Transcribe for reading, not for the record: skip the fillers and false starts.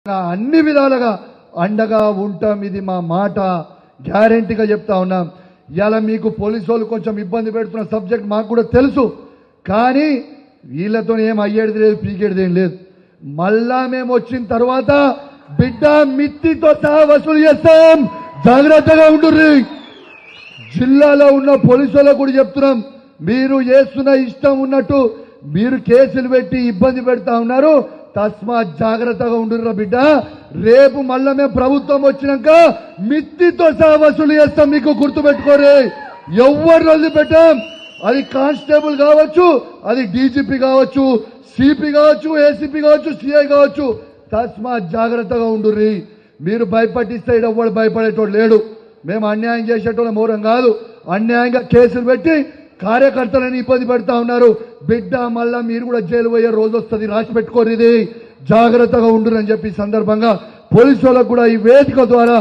అన్ని విధాలుగా అండగా ఉంటాం. ఇది మా మాట, గ్యారెంటీగా చెప్తా ఉన్నాం. ఇలా మీకు పోలీసు వాళ్ళు కొంచెం ఇబ్బంది పెడుతున్న సబ్జెక్ట్ మాకు కూడా తెలుసు, కానీ వీళ్ళతో ఏం అయ్యేది లేదు, పీకేది ఏం లేదు. మళ్ళా మేము వచ్చిన తర్వాత బిడ్డ మిత్తితో సహా వసూలు చేస్తాం, జాగ్రత్తగా ఉండుర్రి. జిల్లాలో ఉన్న పోలీసులకు కూడా చెప్తున్నాం, మీరు చేస్తున్న ఇష్టం ఉన్నట్టు మీరు కేసులు పెట్టి ఇబ్బంది పెడతా ఉన్నారు, తస్మాత్ జాగ్రత్తగా ఉండుర్రా బిడ్డ. రేపు మళ్ళా మేము ప్రభుత్వం వచ్చినాక మిత్తితో సహా వసూలు చేస్తాం, మీకు గుర్తుపెట్టుకోరే. ఎవరు రోజు పెట్టాం, అది కానిస్టేబుల్ కావచ్చు, అది డీజీపీ కావచ్చు, సిపి కావచ్చు, ఏసీపీ కావచ్చు, సిఐ కావచ్చు. తస్మాత్ జాగ్రత్తగా ఉండుర్రి. మీరు భయపట్టిస్తే ఎవడు భయపడేటోడు లేడు. మేము అన్యాయం చేసేటోళ్ళ మోరం కాదు. అన్యాయంగా కేసులు పెట్టి కార్యకర్తలను ఇబ్బంది పెడతా ఉన్నారు. బిడ్డ మళ్ళా మీరు కూడా జైలు పోయే రోజు వస్తుంది, రాసి పెట్టుకోరు. ఇది జాగ్రత్తగా ఉండురని చెప్పి సందర్భంగా పోలీసు వాళ్ళకు కూడా ఈ వేదిక ద్వారా